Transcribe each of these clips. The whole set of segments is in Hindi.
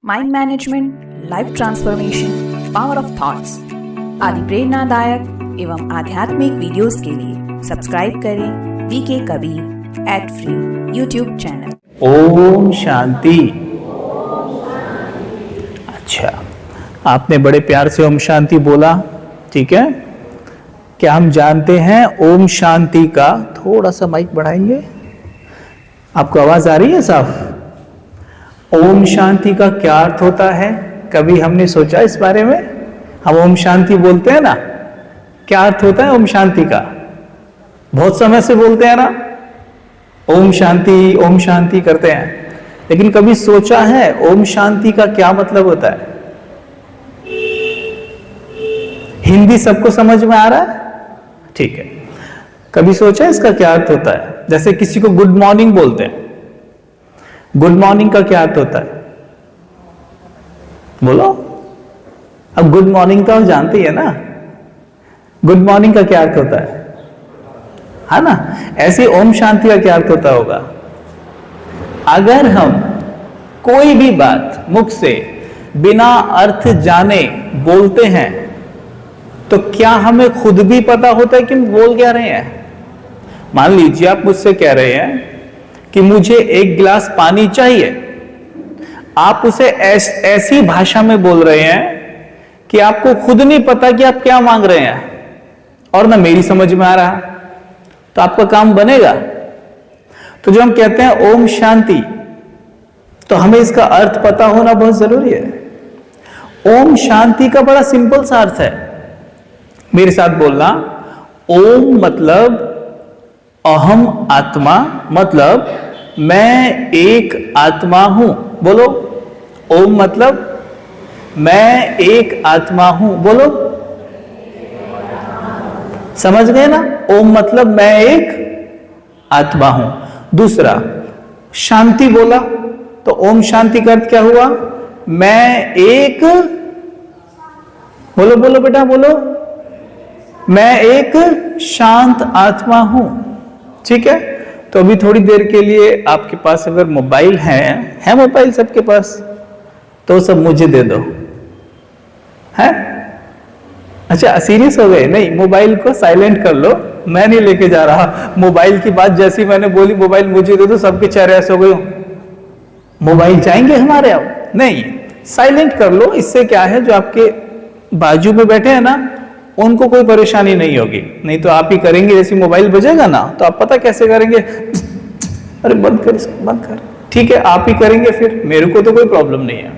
Mind management, life transformation, power of thoughts आदि प्रेरणादायक एवं आध्यात्मिक वीडियोस के लिए सब्सक्राइब करें VK Kabir @free YouTube channel. ओम शांति। अच्छा, आपने बड़े प्यार से ओम शांति बोला, ठीक है। क्या हम जानते हैं ओम शांति का, थोड़ा सा माइक बढ़ाएंगे, आपको आवाज आ रही है साफ? ओम शांति का क्या अर्थ होता है? कभी हमने सोचा इस बारे में? हम ओम शांति बोलते हैं ना, क्या अर्थ होता है ओम शांति का? बहुत समय से बोलते हैं ना, ओम शांति करते हैं, लेकिन कभी सोचा है ओम शांति का क्या मतलब होता है? हिंदी सबको समझ में आ रहा है? ठीक है। कभी सोचा इसका क्या अर्थ होता है? जैसे किसी को गुड मॉर्निंग बोलते हैं, गुड मॉर्निंग का क्या अर्थ होता है? बोलो। अब गुड मॉर्निंग तो आप जानते ही है ना, गुड मॉर्निंग का क्या अर्थ होता है ना? ऐसे ओम शांति का क्या अर्थ होता होगा? अगर हम कोई भी बात मुख से बिना अर्थ जाने बोलते हैं तो क्या हमें खुद भी पता होता है कि हम बोल क्या रहे हैं? मान लीजिए आप मुझसे कह रहे हैं कि मुझे 1 गिलास पानी चाहिए, आप उसे ऐसी भाषा में बोल रहे हैं कि आपको खुद नहीं पता कि आप क्या मांग रहे हैं और ना मेरी समझ में आ रहा, तो आपका काम बनेगा? तो जब हम कहते हैं ओम शांति, तो हमें इसका अर्थ पता होना बहुत जरूरी है। ओम शांति का बड़ा सिंपल सा अर्थ है, मेरे साथ बोलना। ओम मतलब अहम आत्मा, मतलब मैं एक आत्मा हूं। बोलो। ओम मतलब मैं एक आत्मा हूं। बोलो। समझ गए ना? ओम मतलब मैं एक आत्मा हूं। दूसरा, शांति बोला तो ओम शांति का अर्थ क्या हुआ? मैं एक, बोलो बोलो बेटा बोलो, मैं एक शांत आत्मा हूं। ठीक है। तो अभी थोड़ी देर के लिए आपके पास अगर मोबाइल है मोबाइल सबके पास, तो सब मुझे दे दो। है? अच्छा, सीरियस हो गए? नहीं, मोबाइल को साइलेंट कर लो, मैं नहीं लेके जा रहा। मोबाइल की बात जैसी मैंने बोली, मोबाइल मुझे दे दो, सबके चेहरे ऐसे हो गए, मोबाइल जाएंगे हमारे। अब नहीं, साइलेंट कर लो। इससे क्या है, जो आपके बाजू में बैठे हैं ना, उनको कोई परेशानी नहीं होगी। नहीं तो आप ही करेंगे, जैसे मोबाइल बजेगा ना तो आप पता कैसे करेंगे, अरे बंद कर इसको, बंद कर। ठीक है, आप ही करेंगे, फिर मेरे को तो कोई प्रॉब्लम नहीं है।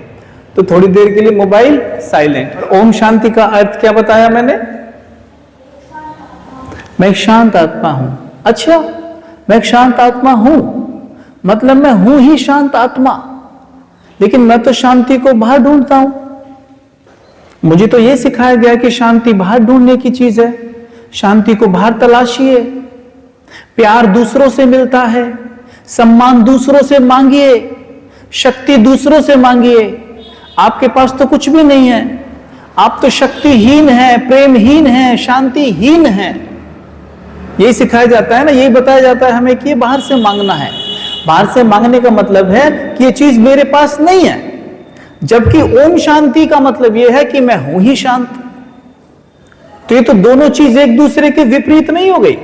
तो थोड़ी देर के लिए मोबाइल साइलेंट। ओम शांति का अर्थ क्या बताया मैंने? मैं एक शांत आत्मा हूं। अच्छा, मैं एक शांत आत्मा हूं, मतलब मैं हूं ही शांत आत्मा, लेकिन मैं तो शांति को बाहर ढूंढता हूं। मुझे तो यह सिखाया गया कि शांति बाहर ढूंढने की चीज है, शांति को बाहर तलाशिए, प्यार दूसरों से मिलता है, सम्मान दूसरों से मांगिए, शक्ति दूसरों से मांगिए। आपके पास तो कुछ भी नहीं है, आप तो शक्तिहीन हैं, प्रेमहीन हैं, शांतिहीन हैं। यही सिखाया जाता है ना, यही बताया जाता है हमें कि ये बाहर से मांगना है। बाहर से मांगने का मतलब है कि ये चीज मेरे पास नहीं है, जबकि ओम शांति का मतलब यह है कि मैं हूं ही शांत। तो ये तो दोनों चीज एक दूसरे के विपरीत नहीं हो गई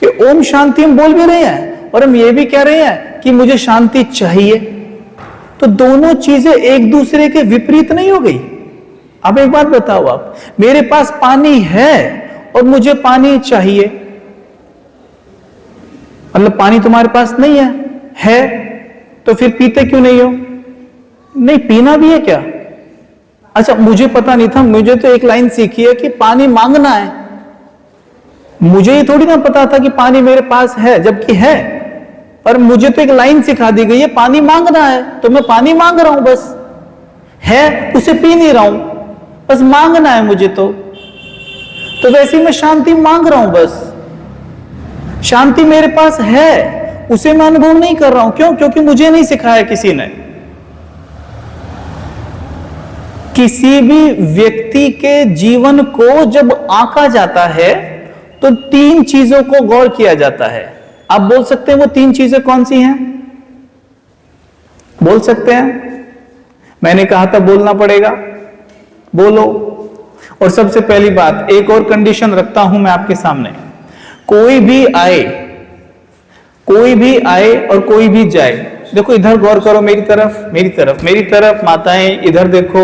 कि ओम शांति हम बोल भी रहे हैं और हम ये भी कह रहे हैं कि मुझे शांति चाहिए, तो दोनों चीजें एक दूसरे के विपरीत नहीं हो गई। अब एक बात बताओ, आप, मेरे पास पानी है और मुझे पानी चाहिए, मतलब पानी तुम्हारे पास नहीं है तो फिर पीते क्यों नहीं हो? नहीं, पीना भी है क्या? अच्छा, मुझे पता नहीं था, मुझे तो एक लाइन सीखी है कि पानी मांगना है। मुझे ये थोड़ी ना पता था कि पानी मेरे पास है, जबकि है, पर मुझे तो एक लाइन सिखा दी गई है, पानी मांगना है, तो मैं पानी मांग रहा हूं, बस है, उसे पी नहीं रहा हूं, बस मांगना है मुझे। तो वैसे ही मैं शांति मांग रहा हूं, बस शांति मेरे पास है, उसे मैं अनुभव नहीं कर रहा हूं। क्यों? क्योंकि मुझे नहीं सिखाया किसी ने। किसी भी व्यक्ति के जीवन को जब आंका जाता है तो 3 चीजों को गौर किया जाता है। आप बोल सकते हैं वो 3 चीजें कौन सी हैं? बोल सकते हैं? मैंने कहा था बोलना पड़ेगा, बोलो। और सबसे पहली बात, एक और कंडीशन रखता हूं मैं आपके सामने, कोई भी आए और कोई भी जाए, देखो इधर गौर करो, मेरी तरफ माताएं इधर देखो।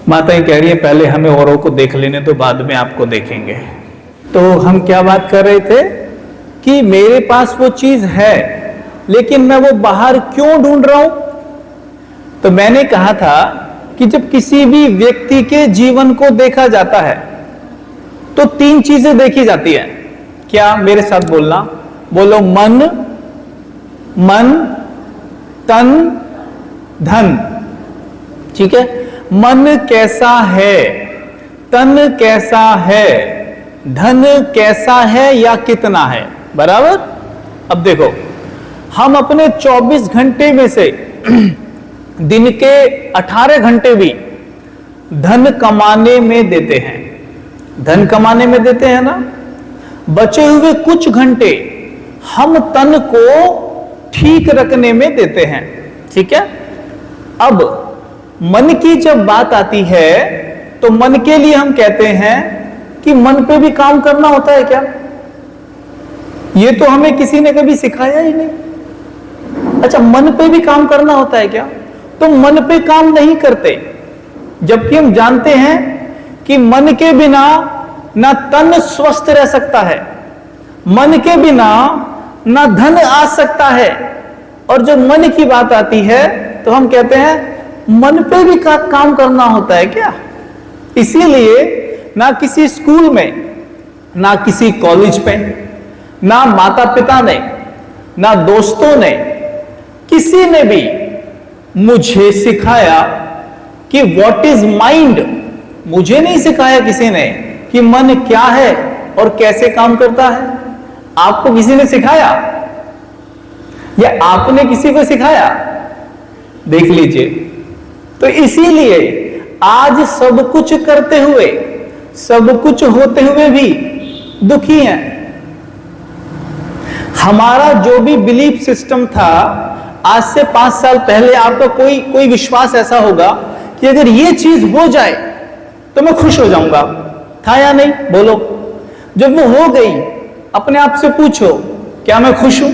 माताएं कह रही है पहले हमें औरों को देख लेने तो बाद में आपको देखेंगे। तो हम क्या बात कर रहे थे कि मेरे पास वो चीज है लेकिन मैं वो बाहर क्यों ढूंढ रहा हूं। तो मैंने कहा था कि जब किसी भी व्यक्ति के जीवन को देखा जाता है तो 3 चीजें देखी जाती है। क्या, मेरे साथ बोलना, बोलो, मन, तन, धन। ठीक है, मन कैसा है, तन कैसा है, धन कैसा है या कितना है, बराबर। अब देखो, हम अपने 24 घंटे में से दिन के 18 घंटे भी धन कमाने में देते हैं, ना। बचे हुए कुछ घंटे हम तन को ठीक रखने में देते हैं। ठीक है, अब मन की जब बात आती है तो मन के लिए हम कहते हैं कि मन पे भी काम करना होता है क्या? ये तो हमें किसी ने कभी सिखाया ही नहीं। अच्छा, मन पे भी काम करना होता है क्या? तो मन पे काम नहीं करते, जबकि हम जानते हैं कि मन के बिना ना तन स्वस्थ रह सकता है, मन के बिना ना धन आ सकता है। और जब मन की बात आती है तो हम कहते हैं मन पे भी काम करना होता है क्या? इसीलिए ना किसी स्कूल में, ना किसी कॉलेज पे, ना माता पिता ने, ना दोस्तों ने, किसी ने भी मुझे सिखाया कि व्हाट इज माइंड। मुझे नहीं सिखाया किसी ने कि मन क्या है और कैसे काम करता है। आपको किसी ने सिखाया या आपने किसी को सिखाया? देख लीजिए। तो इसीलिए आज सब कुछ करते हुए, सब कुछ होते हुए भी दुखी हैं। हमारा जो भी बिलीफ सिस्टम था, आज से 5 साल पहले आपका कोई विश्वास ऐसा होगा कि अगर ये चीज हो जाए तो मैं खुश हो जाऊंगा, था या नहीं? बोलो। जब वो हो गई, अपने आप से पूछो, क्या मैं खुश हूं?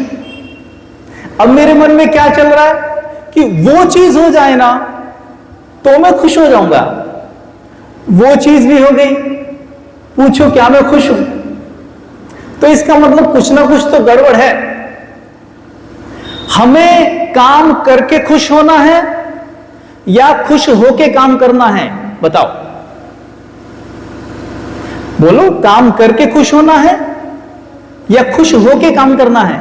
अब मेरे मन में क्या चल रहा है कि वो चीज हो जाए ना तो मैं खुश हो जाऊंगा। वो चीज भी हो गई, पूछो क्या मैं खुश हूं? तो इसका मतलब कुछ ना कुछ तो गड़बड़ है। हमें काम करके खुश होना है या खुश होके काम करना है? बताओ, बोलो। काम करके खुश होना है या खुश होके काम करना है?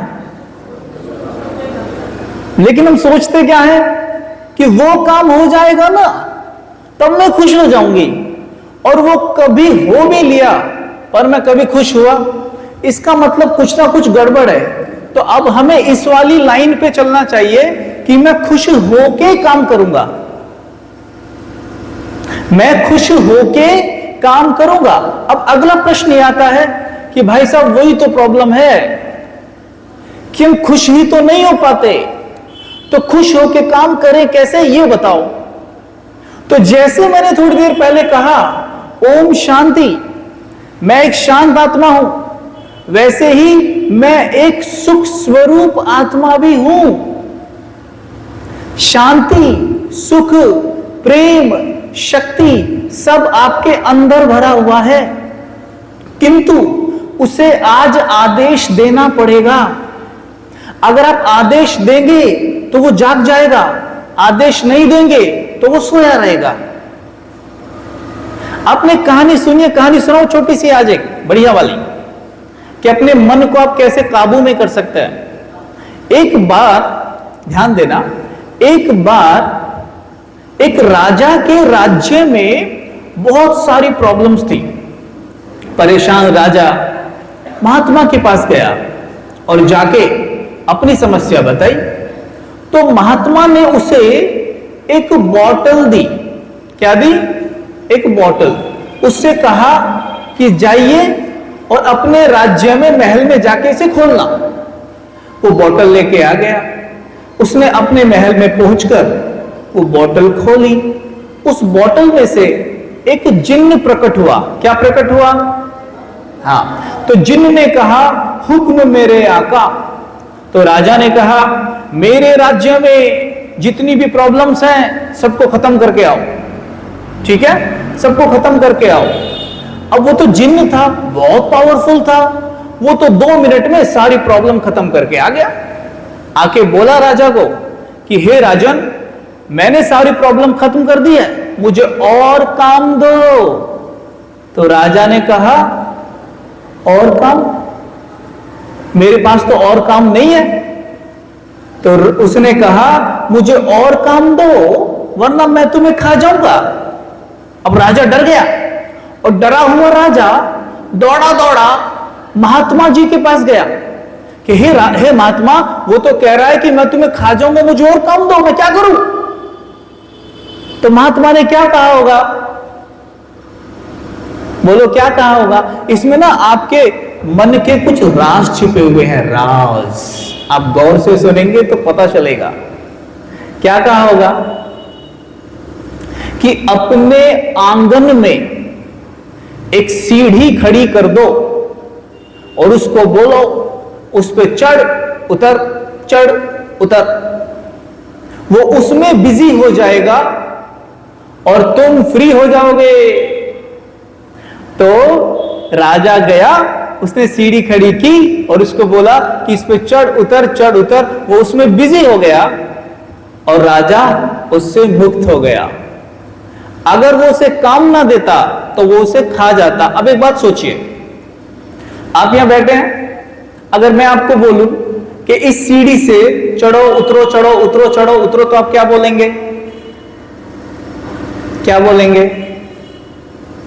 लेकिन हम सोचते क्या है कि वो काम हो जाएगा ना तब मैं खुश हो जाऊंगी, और वो कभी हो भी लिया पर मैं कभी खुश हुआ। इसका मतलब कुछ ना कुछ गड़बड़ है। तो अब हमें इस वाली लाइन पे चलना चाहिए कि मैं खुश होके काम करूंगा, मैं खुश होके काम करूंगा। अब अगला प्रश्न यह आता है कि भाई साहब वही तो प्रॉब्लम है कि हम खुश ही तो नहीं हो पाते, तो खुश होके काम करें कैसे, ये बताओ। तो जैसे मैंने थोड़ी देर पहले कहा, ओम शांति, मैं एक शांत आत्मा हूं, वैसे ही मैं एक सुख स्वरूप आत्मा भी हूं। शांति, सुख, प्रेम, शक्ति सब आपके अंदर भरा हुआ है, किंतु उसे आज आदेश देना पड़ेगा। अगर आप आदेश देंगे तो वो जाग जाएगा, आदेश नहीं देंगे तो वो सोया रहेगा। आपने कहानी सुनिए, कहानी सुनाओ छोटी सी आज एक बढ़िया वाली, कि अपने मन को आप कैसे काबू में कर सकते हैं। एक बार ध्यान देना, एक बार एक राजा के राज्य में बहुत सारी प्रॉब्लम्स थी। परेशान राजा महात्मा के पास गया और जाके अपनी समस्या बताई। तो महात्मा ने उसे एक बॉटल दी। क्या दी? एक बॉटल। उससे कहा कि जाइए और अपने राज्य में, महल में जाके इसे खोलना। वो बॉटल लेके आ गया, उसने अपने महल में पहुंचकर वो बोतल खोली। उस बोतल में से एक जिन्न प्रकट हुआ। क्या प्रकट हुआ? हाँ, तो जिन्न ने कहा, हुक्म मेरे आका। तो राजा ने कहा, मेरे राज्य में जितनी भी प्रॉब्लम्स हैं सबको खत्म करके आओ। ठीक है, सबको खत्म करके आओ। अब वो तो जिन्न था, बहुत पावरफुल था, वो तो 2 मिनट में सारी प्रॉब्लम खत्म करके आ गया। आके बोला राजा को कि हे राजन, मैंने सारी प्रॉब्लम खत्म कर दी है, मुझे और काम दो। तो राजा ने कहा, और काम? मेरे पास तो और काम नहीं है। तो उसने कहा, मुझे और काम दो वरना मैं तुम्हें खा जाऊंगा। अब राजा डर गया और डरा हुआ राजा दौड़ा दौड़ा महात्मा जी के पास गया कि हे महात्मा, वो तो कह रहा है कि मैं तुम्हें खा जाऊंगा, मुझे और काम दो, मैं क्या करूं? तो महात्मा ने क्या कहा होगा? बोलो क्या कहा होगा? इसमें ना आपके मन के कुछ राज छिपे हुए हैं, राज। आप गौर से सुनेंगे तो पता चलेगा। क्या कहा होगा? कि अपने आंगन में एक सीढ़ी खड़ी कर दो और उसको बोलो, उस पे चढ़ उतर, चढ़ उतर। वो उसमें बिजी हो जाएगा और तुम फ्री हो जाओगे। तो राजा गया, उसने सीढ़ी खड़ी की और उसको बोला कि इस पे चढ़ उतर। वो उसमें बिजी हो गया और राजा उससे मुक्त हो गया। अगर वो उसे काम ना देता तो वो उसे खा जाता। अब एक बात सोचिए, आप यहां बैठे हैं, अगर मैं आपको बोलूं कि इस सीढ़ी से चढ़ो उतरो, चढ़ो उतरो, चढ़ो उतरो, तो आप क्या बोलेंगे? क्या बोलेंगे?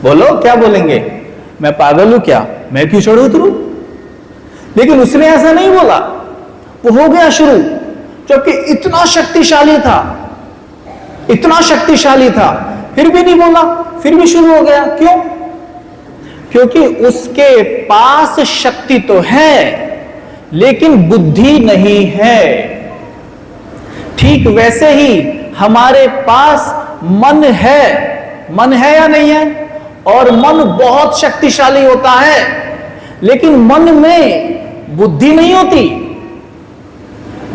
बोलो क्या बोलेंगे? मैं पागल हूं क्या? मैं क्यों चढ़ू उतरू? लेकिन उसने ऐसा नहीं बोला, वो हो गया शुरू। जबकि इतना शक्तिशाली था, इतना शक्तिशाली था, फिर भी नहीं बोला, फिर भी शुरू हो गया। क्यों? क्योंकि उसके पास शक्ति तो है लेकिन बुद्धि नहीं है। ठीक वैसे ही हमारे पास मन है या नहीं है? और मन बहुत शक्तिशाली होता है, लेकिन मन में बुद्धि नहीं होती।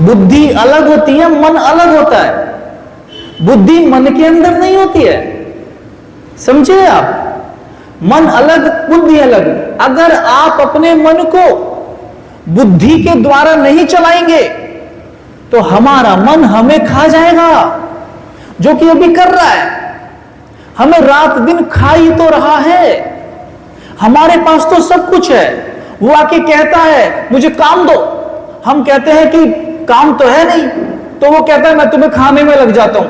बुद्धि अलग होती है, मन अलग होता है। बुद्धि मन के अंदर नहीं होती है, समझे आप? मन अलग, बुद्धि अलग। अगर आप अपने मन को बुद्धि के द्वारा नहीं चलाएंगे तो हमारा मन हमें खा जाएगा, जो कि अभी कर रहा है। हमें रात दिन खा ही तो रहा है। हमारे पास तो सब कुछ है। वो आके कहता है मुझे काम दो, हम कहते हैं कि काम तो है नहीं, तो वो कहता है मैं तुम्हें खाने में लग जाता हूं।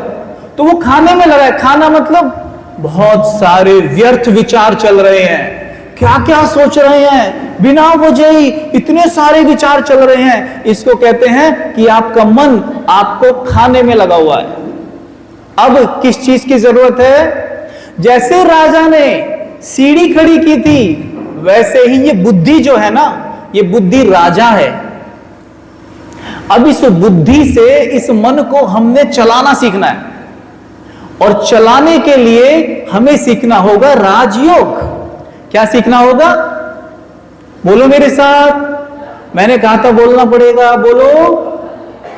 तो वो खाने में लगा है। खाना मतलब बहुत सारे व्यर्थ विचार चल रहे हैं, क्या क्या सोच रहे हैं, बिना वजह ही इतने सारे विचार चल रहे हैं। इसको कहते हैं कि आपका मन आपको खाने में लगा हुआ है। अब किस चीज की जरूरत है? जैसे राजा ने सीढ़ी खड़ी की थी, वैसे ही ये बुद्धि जो है ना, ये बुद्धि राजा है। अब इस बुद्धि से इस मन को हमने चलाना सीखना है, और चलाने के लिए हमें सीखना होगा राजयोग। क्या सीखना होगा? बोलो मेरे साथ, मैंने कहा था बोलना पड़ेगा, बोलो।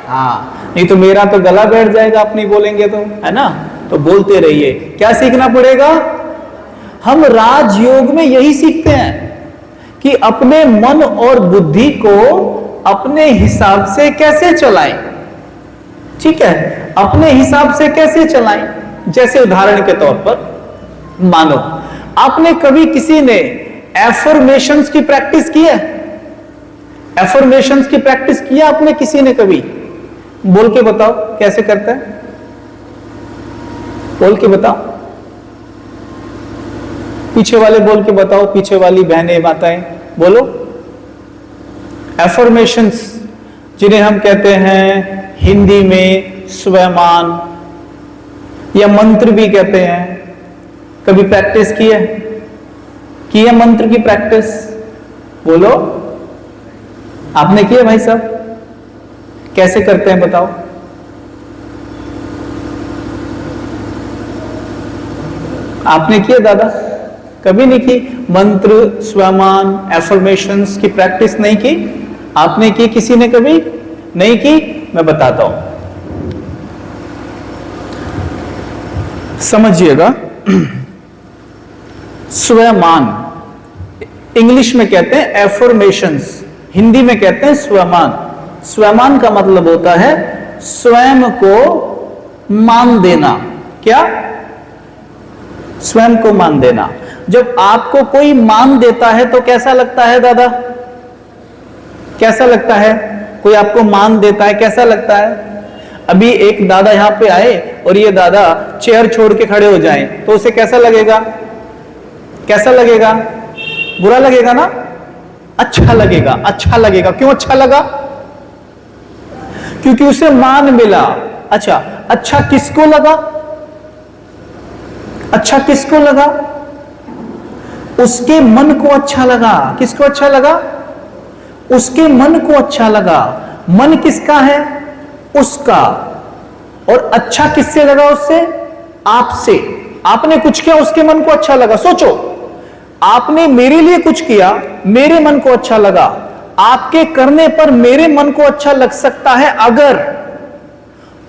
हाँ, नहीं तो मेरा तो गला बैठ जाएगा, अपनी बोलेंगे तो, है ना? तो बोलते रहिए। क्या सीखना पड़ेगा? हम राजयोग में यही सीखते हैं कि अपने मन और बुद्धि को अपने हिसाब से कैसे चलाएं। ठीक है, अपने हिसाब से कैसे चलाएं? जैसे उदाहरण के तौर पर मानो आपने कभी किसी ने एफर्मेशंस की प्रैक्टिस की है? एफर्मेशंस की प्रैक्टिस किया आपने किसी ने कभी? बोल के बताओ कैसे करता है, बोल के बताओ। पीछे वाले बोल के बताओ, पीछे वाली बहनें माताएं बोलो। एफर्मेशंस जिन्हें हम कहते हैं हिंदी में स्वयमान या मंत्र भी कहते हैं, कभी प्रैक्टिस की है मंत्र की प्रैक्टिस? बोलो, आपने किया भाई साहब? कैसे करते हैं बताओ? आपने किया दादा? कभी नहीं की? मंत्र, स्वमान, एफर्मेशंस की प्रैक्टिस नहीं की? आपने की? किसी ने कभी नहीं की? मैं बताता हूं, समझिएगा। स्वमान इंग्लिश में कहते हैं एफर्मेशंस, हिंदी में कहते हैं स्वमान। स्वमान का मतलब होता है स्वयं को मान देना। क्या? स्वयं को मान देना। जब आपको कोई मान देता है तो कैसा लगता है दादा? कैसा लगता है? कोई आपको मान देता है, कैसा लगता है? अभी एक दादा यहां पे आए और ये दादा चेयर छोड़ के खड़े हो जाएं तो उसे कैसा लगेगा? कैसा लगेगा? बुरा लगेगा ना? अच्छा लगेगा। अच्छा लगेगा। क्यों अच्छा लगा? क्योंकि उसे मान मिला। अच्छा, अच्छा किसको लगा? अच्छा किसको लगा? उसके मन को अच्छा लगा। किसको अच्छा लगा? उसके मन को अच्छा लगा। मन किसका है? उसका। और अच्छा किससे लगा? उससे, आपसे। आपने कुछ किया, उसके मन को अच्छा लगा। सोचो, आपने मेरे लिए कुछ किया, मेरे मन को अच्छा लगा। आपके करने पर मेरे मन को अच्छा लग सकता है अगर,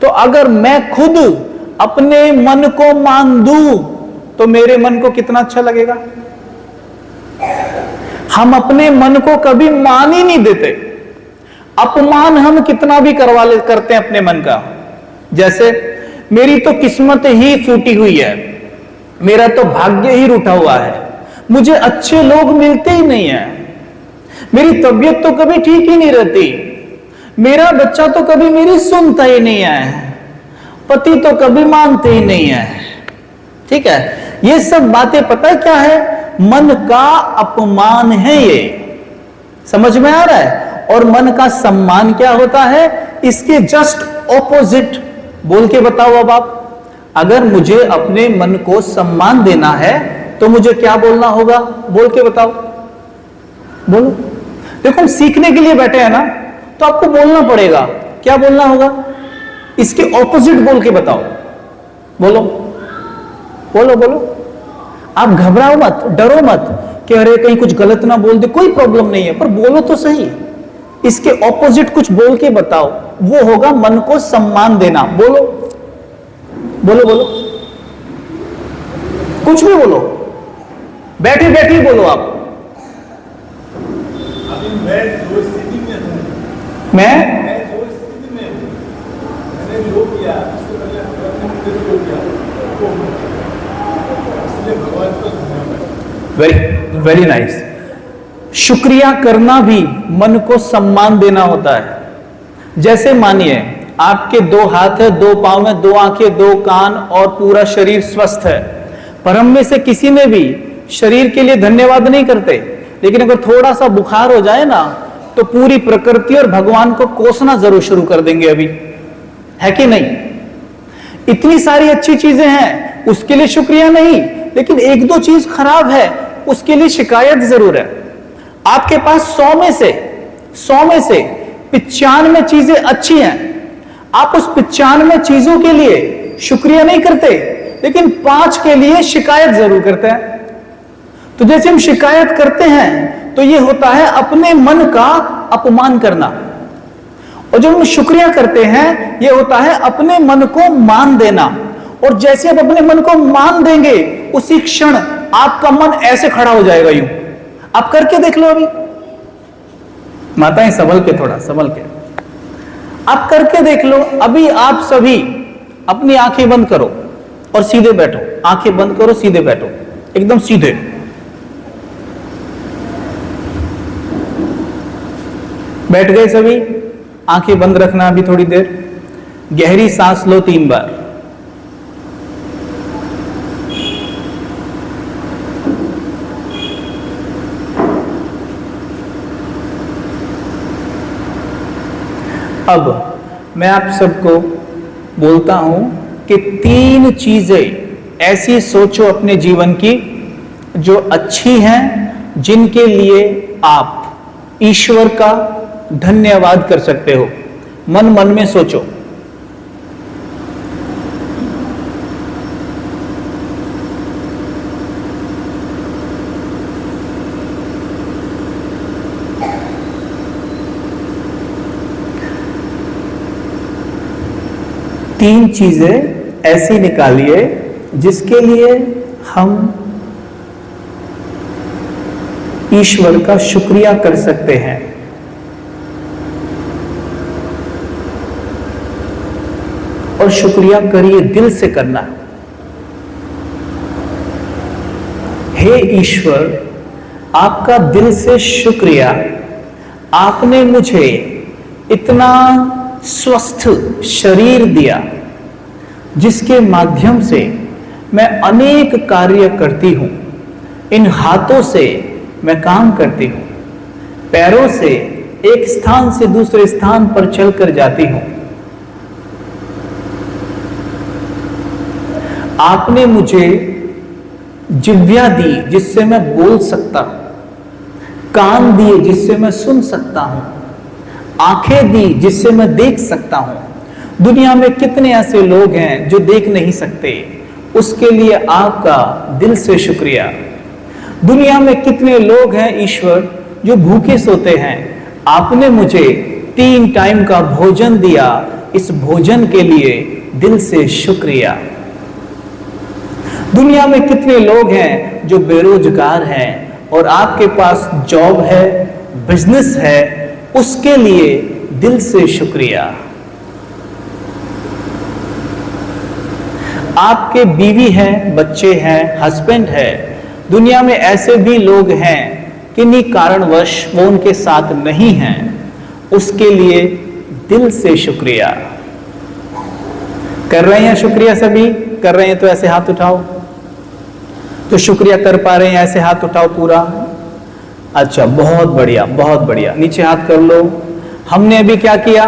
तो अगर मैं खुद अपने मन को मान दूं तो मेरे मन को कितना अच्छा लगेगा? हम अपने मन को कभी मान ही नहीं देते। अपमान हम कितना भी करते हैं अपने मन का। जैसे मेरी तो किस्मत ही फूटी हुई है, मेरा तो भाग्य ही रूठा हुआ है, मुझे अच्छे लोग मिलते ही नहीं है, मेरी तबीयत तो कभी ठीक ही नहीं रहती, मेरा बच्चा तो कभी मेरी सुनता ही नहीं है, पति तो कभी मानते ही नहीं है। ठीक है, ये सब बातें पता है क्या है? मन का अपमान है ये। समझ में आ रहा है? और मन का सम्मान क्या होता है? इसके जस्ट ऑपोजिट। बोल के बताओ अब आप, अगर मुझे अपने मन को सम्मान देना है तो मुझे क्या बोलना होगा? बोल के बताओ, बोलो। देखो, हम सीखने के लिए बैठे हैं ना, तो आपको बोलना पड़ेगा। क्या बोलना होगा? इसके ऑपोजिट बोल के बताओ। बोलो बोलो बोलो। आप घबराओ मत, डरो मत कि अरे कहीं कुछ गलत ना बोल दे। कोई प्रॉब्लम नहीं है, पर बोलो तो सही। इसके ऑपोजिट कुछ बोल के बताओ, वो होगा मन को सम्मान देना। बोलो बोलो बोलो, कुछ भी बोलो, बैठे बैठे ही बोलो आप। मैं जो स्थिति में हूं, मैं जो स्थिति में हूं, मैंने जो किया उसको पहले भगवान ने जो किया वो, इसलिए भगवान को धन्यवाद। Very very nice. शुक्रिया करना भी मन को सम्मान देना होता है। जैसे मानिए आपके 2 हाथ है, 2 पांव है, 2 आंखें, 2 कान और पूरा शरीर स्वस्थ है, पर हम में से किसी ने भी शरीर के लिए धन्यवाद नहीं करते। लेकिन अगर थोड़ा सा बुखार हो जाए ना तो पूरी प्रकृति और भगवान को कोसना जरूर शुरू कर देंगे। अभी है कि नहीं? इतनी सारी अच्छी चीजें हैं, उसके लिए शुक्रिया नहीं, लेकिन 1-2 चीज खराब है, उसके लिए शिकायत जरूर है। आपके पास 100 में से 95 चीजें अच्छी हैं, आप उस 95 चीजों के लिए शुक्रिया नहीं करते, लेकिन 5 के लिए शिकायत जरूर करते हैं। तो जैसे हम शिकायत करते हैं तो ये होता है अपने मन का अपमान करना, और जब हम शुक्रिया करते हैं ये होता है अपने मन को मान देना। और जैसे आप अपने मन को मान देंगे उसी क्षण आपका मन ऐसे खड़ा हो जाएगा, यूं। आप करके देख लो अभी, माताएं संभल के, थोड़ा संभल के आप करके देख लो। अभी आप सभी अपनी आंखें बंद करो और सीधे बैठो। आंखें बंद करो, सीधे बैठो, एकदम सीधे। बैठ गए सभी? आंखें बंद रखना अभी थोड़ी देर। गहरी सांस लो 3 बार। अब मैं आप सबको बोलता हूं कि 3 चीजें ऐसी सोचो अपने जीवन की जो अच्छी हैं, जिनके लिए आप ईश्वर का धन्यवाद कर सकते हो। मन मन में सोचो। 1 3 चीजें ऐसी निकालिए जिसके लिए हम ईश्वर का शुक्रिया कर सकते हैं। और शुक्रिया करिए, दिल से करना। हे ईश्वर, आपका दिल से शुक्रिया, आपने मुझे इतना स्वस्थ शरीर दिया जिसके माध्यम से मैं अनेक कार्य करती हूं। इन हाथों से मैं काम करती हूं, पैरों से एक स्थान से दूसरे स्थान पर चलकर जाती हूं। आपने मुझे जिह्वा दी जिससे मैं बोल सकता हूं, कान दिए जिससे मैं सुन सकता हूं, आंखें दी जिससे मैं देख सकता हूं। दुनिया में कितने ऐसे लोग हैं जो देख नहीं सकते, उसके लिए आपका दिल से शुक्रिया। दुनिया में कितने लोग हैं ईश्वर जो भूखे सोते हैं, आपने मुझे 3 टाइम का भोजन दिया, इस भोजन के लिए दिल से शुक्रिया। दुनिया में कितने लोग हैं जो बेरोजगार हैं और आपके पास जॉब है, बिजनेस है, उसके लिए दिल से शुक्रिया। आपके बीवी है, बच्चे हैं, हस्बैंड है। दुनिया में ऐसे भी लोग हैं किन्हीं कारणवश वो उनके साथ नहीं हैं, उसके लिए दिल से शुक्रिया। कर रहे हैं शुक्रिया? सभी कर रहे हैं तो ऐसे हाथ उठाओ। तो शुक्रिया कर पा रहे हैं, ऐसे हाथ उठाओ पूरा। अच्छा, बहुत बढ़िया, बहुत बढ़िया। नीचे हाथ कर लो। हमने अभी क्या किया?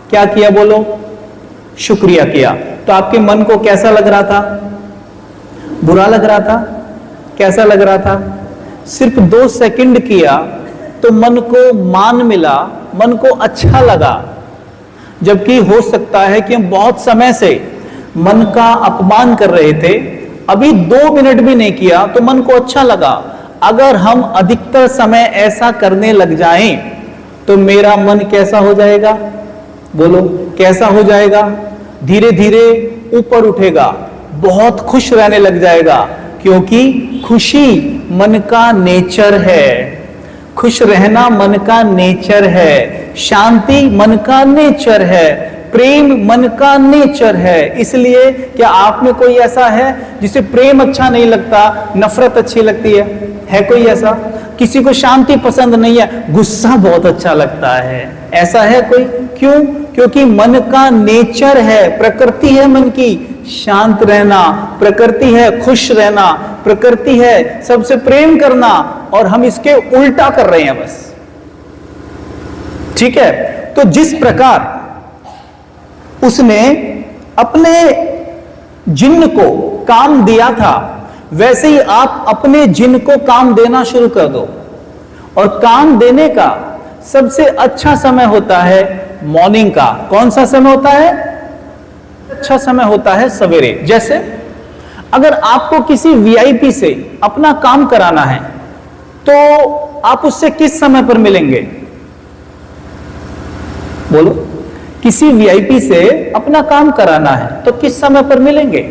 क्या किया बोलो? शुक्रिया किया। तो आपके मन को कैसा लग रहा था? बुरा लग रहा था? कैसा लग रहा था? सिर्फ 2 सेकंड किया तो मन को मान मिला, मन को अच्छा लगा। जबकि हो सकता है कि हम बहुत समय से मन का अपमान कर रहे थे, अभी 2 मिनट भी नहीं किया तो मन को अच्छा लगा। अगर हम अधिकतर समय ऐसा करने लग जाएं तो मेरा मन कैसा हो जाएगा? बोलो, कैसा हो जाएगा? धीरे धीरे ऊपर उठेगा, बहुत खुश रहने लग जाएगा, क्योंकि खुशी मन का नेचर है। खुश रहना मन का नेचर है, शांति मन का नेचर है, प्रेम मन का नेचर है। इसलिए क्या आप में कोई ऐसा है जिसे प्रेम अच्छा नहीं लगता, नफरत अच्छी लगती है? है कोई ऐसा? किसी को शांति पसंद नहीं है, गुस्सा बहुत अच्छा लगता है, ऐसा है कोई? क्यों? क्योंकि मन का नेचर है, प्रकृति है मन की शांत रहना, प्रकृति है खुश रहना, प्रकृति है सबसे प्रेम करना, और हम इसके उल्टा कर रहे हैं बस। ठीक है? तो जिस प्रकार उसने अपने जिन्न को काम दिया था, वैसे ही आप अपने जिन्न को काम देना शुरू कर दो। और काम देने का सबसे अच्छा समय होता है मॉर्निंग का। कौन सा समय होता है? अच्छा समय होता है सवेरे। जैसे अगर आपको किसी वीआईपी से अपना काम कराना है तो आप उससे किस समय पर मिलेंगे? बोलो, किसी वीआईपी से अपना काम कराना है तो किस समय पर मिलेंगे?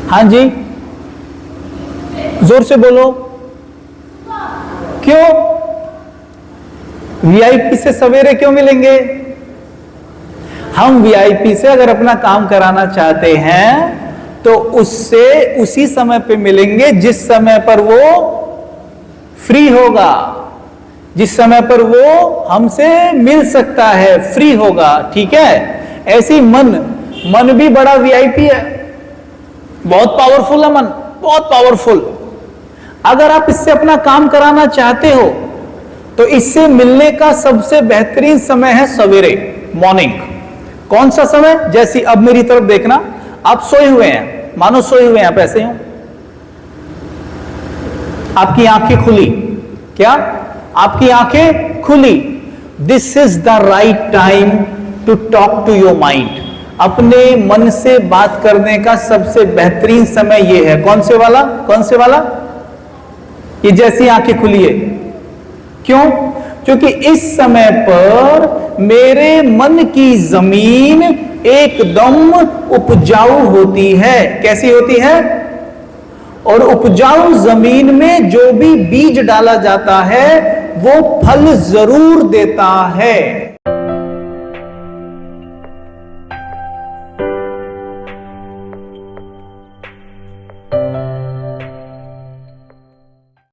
हाँ जी, जोर से बोलो। क्यों? वीआईपी से सवेरे क्यों मिलेंगे? हम वीआईपी से अगर अपना काम कराना चाहते हैं तो उससे उसी समय पे मिलेंगे जिस समय पर वो फ्री होगा, जिस समय पर वो हमसे मिल सकता है, फ्री होगा। ठीक है? ऐसी मन भी बड़ा वीआईपी है, बहुत पावरफुल है मन, बहुत पावरफुल। अगर आप इससे अपना काम कराना चाहते हो तो इससे मिलने का सबसे बेहतरीन समय है सवेरे, मॉर्निंग। कौन सा समय? जैसे अब मेरी तरफ देखना, आप सोए हुए हैं, मानो सोए हुए हैं आप, ऐसे हो, आपकी आंखें खुली। क्या? आपकी आंखें खुली। This is the right time to talk to your mind. अपने मन से बात करने का सबसे बेहतरीन समय यह है। कौन से वाला? कौन से वाला? ये जैसी आंखें खुली है। क्यों? क्योंकि इस समय पर मेरे मन की जमीन एकदम उपजाऊ होती है। कैसी होती है? और उपजाऊ जमीन में जो भी बीज डाला जाता है वो फल जरूर देता है।